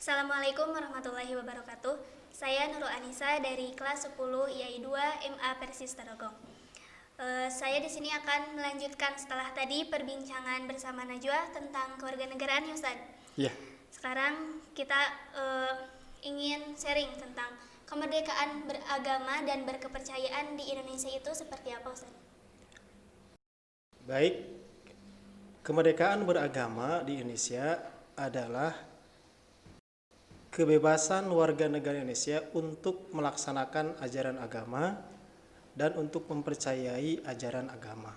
Assalamualaikum warahmatullahi wabarakatuh. Saya Nurul Anissa dari kelas 10 IAI 2 MA Persis Tarogong. Saya di sini akan melanjutkan setelah tadi perbincangan bersama Najwa tentang kewarganegaraan ya Ustaz. Iya. Sekarang kita ingin sharing tentang kemerdekaan beragama dan berkepercayaan di Indonesia itu seperti apa Ustaz? Baik, kemerdekaan beragama di Indonesia adalah kebebasan warga negara Indonesia untuk melaksanakan ajaran agama dan untuk mempercayai ajaran agama.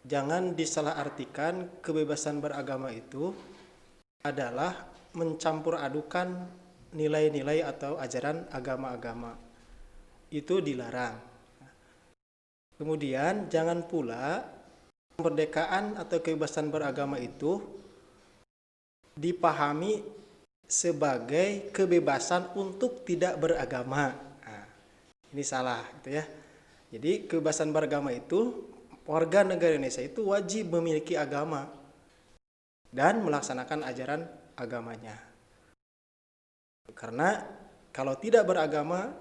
Jangan disalahartikan kebebasan beragama itu adalah mencampur adukan nilai-nilai atau ajaran agama-agama. Itu dilarang. Kemudian jangan pula kemerdekaan atau kebebasan beragama itu dipahami sebagai kebebasan untuk tidak beragama. Nah, ini salah gitu ya. Jadi kebebasan beragama itu warga negara Indonesia itu wajib memiliki agama dan melaksanakan ajaran agamanya. Karena kalau tidak beragama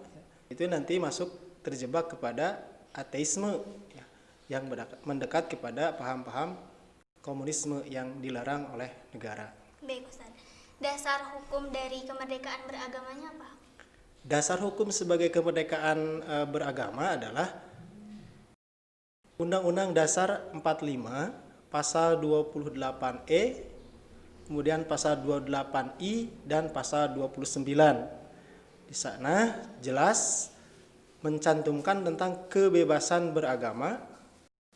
itu nanti masuk terjebak kepada ateisme yang mendekat kepada paham-paham komunisme yang dilarang oleh negara. Baik Ustaz. Dasar hukum dari kemerdekaan beragamanya apa? Dasar hukum sebagai kemerdekaan beragama adalah Undang-Undang Dasar 45 pasal 28E, kemudian pasal 28I dan pasal 29. Di sana jelas mencantumkan tentang kebebasan beragama,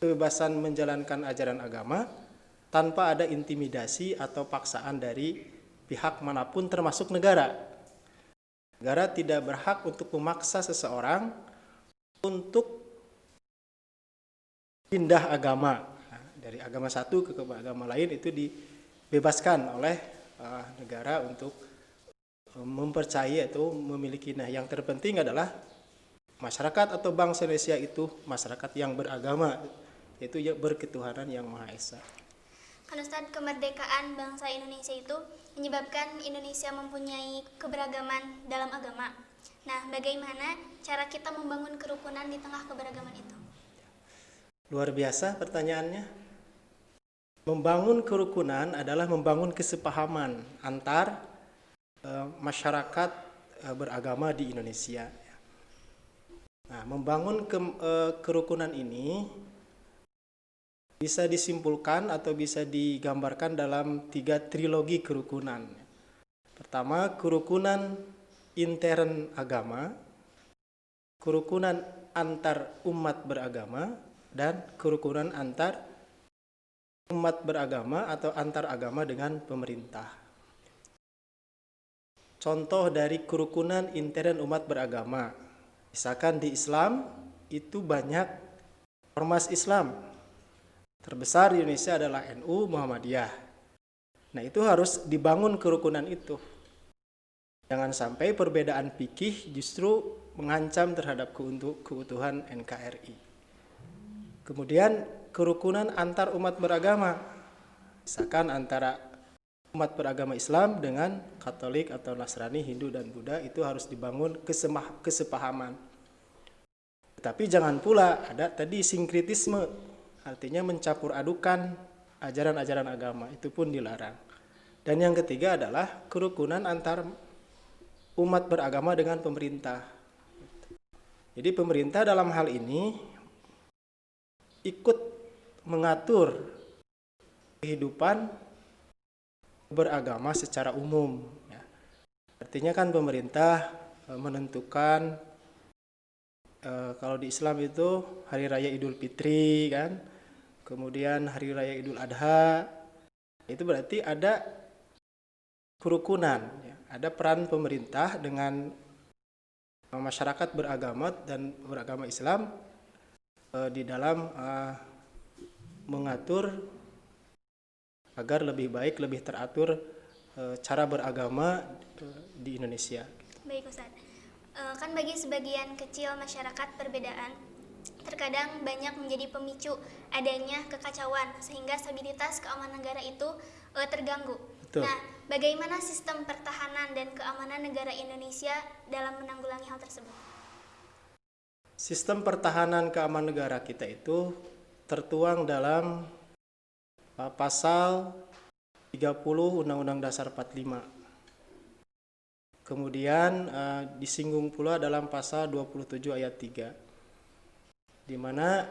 kebebasan menjalankan ajaran agama tanpa ada intimidasi atau paksaan dari pihak manapun termasuk negara. Negara tidak berhak untuk memaksa seseorang untuk pindah agama. Dari agama satu ke agama lain itu dibebaskan oleh negara untuk mempercayai atau memiliki. Nah, yang terpenting adalah masyarakat atau bangsa Indonesia itu masyarakat yang beragama, yaitu berketuhanan yang Maha Esa. Kan Ustadz, kemerdekaan bangsa Indonesia itu menyebabkan Indonesia mempunyai keberagaman dalam agama. Nah, bagaimana cara kita membangun kerukunan di tengah keberagaman itu? Luar biasa pertanyaannya. Membangun kerukunan adalah membangun kesepahaman antar masyarakat beragama di Indonesia. Nah, membangun kerukunan ini bisa disimpulkan atau bisa digambarkan dalam 3 trilogi kerukunan. Pertama, kerukunan intern agama, kerukunan antar umat beragama, dan kerukunan antar umat beragama atau antar agama dengan pemerintah. Contoh dari kerukunan intern umat beragama, misalkan di Islam itu banyak ormas Islam. Terbesar di Indonesia adalah NU Muhammadiyah. Nah, itu harus dibangun kerukunan itu. Jangan sampai perbedaan fikih justru mengancam terhadap keutuhan NKRI. Kemudian kerukunan antar umat beragama. Misalkan antara umat beragama Islam dengan Katolik atau Nasrani, Hindu dan Buddha itu harus dibangun kesepahaman. Tapi jangan pula ada tadi sinkritisme, artinya mencampur adukan ajaran-ajaran agama, itu pun dilarang. Dan yang ketiga adalah kerukunan antar umat beragama dengan pemerintah. Jadi pemerintah dalam hal ini ikut mengatur kehidupan beragama secara umum. Artinya kan pemerintah menentukan kalau di Islam itu Hari Raya Idul Fitri kan, kemudian Hari Raya Idul Adha, itu berarti ada kerukunan, ada peran pemerintah dengan masyarakat beragama dan beragama Islam di dalam mengatur agar lebih baik, lebih teratur cara beragama di Indonesia. Baik Ustaz. Kan bagi sebagian kecil masyarakat perbedaan terkadang banyak menjadi pemicu adanya kekacauan sehingga stabilitas keamanan negara itu terganggu. Betul. Nah, bagaimana sistem pertahanan dan keamanan negara Indonesia dalam menanggulangi hal tersebut? Sistem pertahanan keamanan negara kita itu tertuang dalam pasal 30 Undang-Undang Dasar 45. Kemudian disinggung pula dalam pasal 27 ayat 3, di mana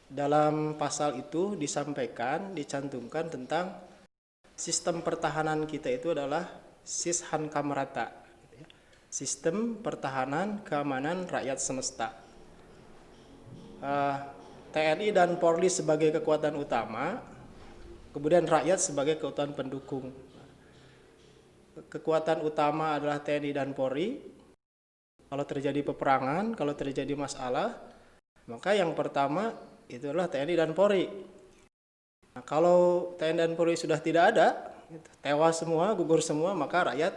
dalam pasal itu dicantumkan tentang sistem pertahanan kita itu adalah Sishan Kamrata, sistem pertahanan keamanan rakyat semesta. TNI dan Polri sebagai kekuatan utama, kemudian rakyat sebagai kekuatan pendukung. Kekuatan utama adalah TNI dan Polri. Kalau terjadi peperangan, kalau terjadi masalah, maka yang pertama itu adalah TNI dan Polri. Nah, kalau TNI dan Polri sudah tidak ada, tewas semua, gugur semua, maka rakyat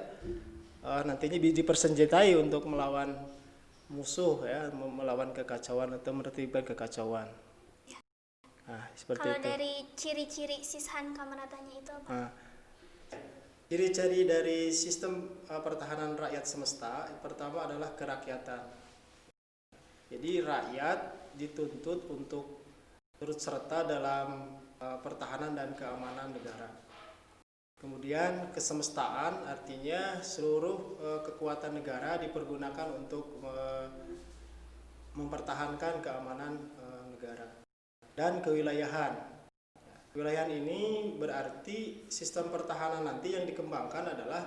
nantinya dipersenjatai untuk melawan musuh, ya, melawan kekacauan atau menertibkan kekacauan. Nah, seperti kalau itu. Dari ciri-ciri Sishan Kamratanya itu apa? Nah, ciri-ciri dari sistem pertahanan rakyat semesta pertama adalah kerakyatan. Jadi rakyat dituntut untuk turut serta dalam pertahanan dan keamanan negara. Kemudian kesemestaan artinya seluruh kekuatan negara dipergunakan untuk mempertahankan keamanan negara. Dan kewilayahan. Kewilayahan ini berarti sistem pertahanan nanti yang dikembangkan adalah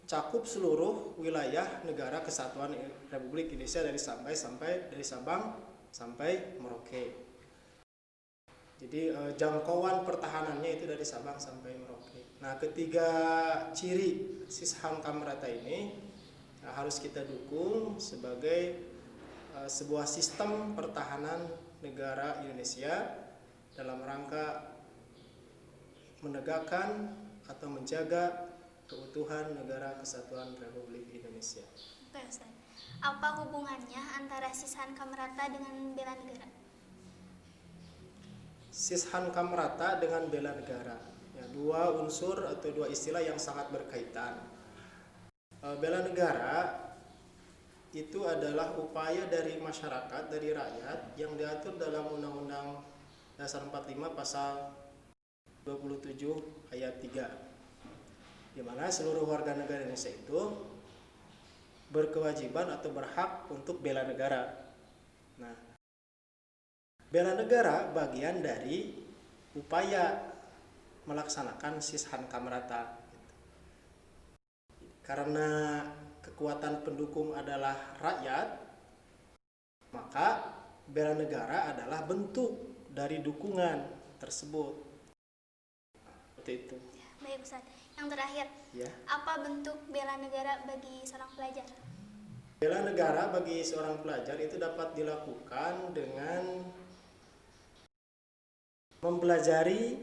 cakup seluruh wilayah negara kesatuan Republik Indonesia dari Sabang sampai Merauke. Jadi jangkauan pertahanannya itu dari Sabang sampai Merauke. Nah, ketiga ciri Sishan Kamrata ini harus kita dukung sebagai sebuah sistem pertahanan negara Indonesia dalam rangka menegakkan atau menjaga keutuhan negara kesatuan Republik Indonesia. Oke, Ustaz. Apa hubungannya antara Sishan Kamrata dengan bela negara? Sishan Kamrata dengan bela negara, ya, dua unsur atau dua istilah yang sangat berkaitan. Bela negara itu adalah upaya dari masyarakat, dari rakyat yang diatur dalam Undang-Undang Dasar 45 pasal 27 ayat 3. Di mana seluruh warga negara Indonesia itu berkewajiban atau berhak untuk bela negara. Nah, bela negara bagian dari upaya melaksanakan Sishan Kamrata. Karena kekuatan pendukung adalah rakyat, maka bela negara adalah bentuk dari dukungan tersebut. Seperti itu. Baik, Ustaz. Yang terakhir, Ya. apa bentuk bela negara bagi seorang pelajar? Bela negara bagi seorang pelajar itu dapat dilakukan dengan mempelajari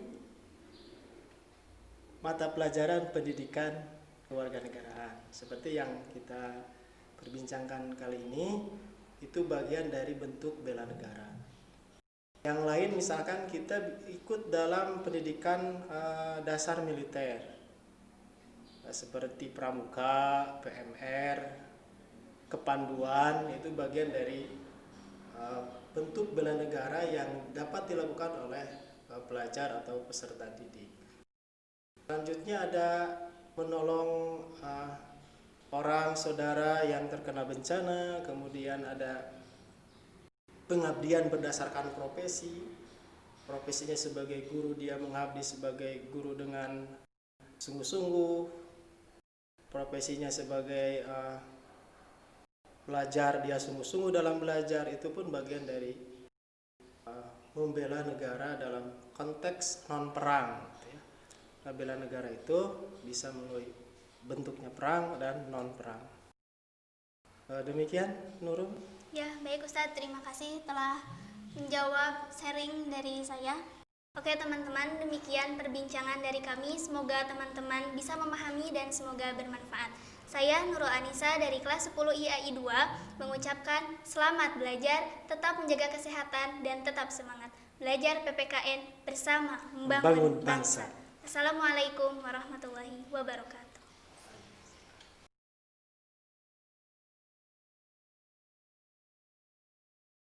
mata pelajaran pendidikan kewarganegaraan. Seperti yang kita perbincangkan kali ini, itu bagian dari bentuk bela negara. Yang lain misalkan kita ikut dalam pendidikan dasar militer, seperti pramuka, PMR, kepanduan, itu bagian dari bentuk bela negara yang dapat dilakukan oleh pelajar atau peserta didik. Selanjutnya ada menolong orang saudara yang terkena bencana, kemudian ada pengabdian berdasarkan profesinya sebagai guru, dia mengabdi sebagai guru dengan sungguh-sungguh. Profesinya sebagai pelajar, dia sungguh-sungguh dalam belajar, itu pun bagian dari membela negara dalam konteks non-perang. Nah, bela negara itu bisa melalui bentuknya perang dan non-perang. Demikian, Nurul. Ya, baik Ustaz. Terima kasih telah menjawab sharing dari saya. Oke teman-teman, demikian perbincangan dari kami. Semoga teman-teman bisa memahami dan semoga bermanfaat. Saya Nurul Anissa dari kelas 10 IAI 2 mengucapkan selamat belajar, tetap menjaga kesehatan, dan tetap semangat. Belajar PPKN bersama membangun bangsa. Assalamualaikum warahmatullahi wabarakatuh.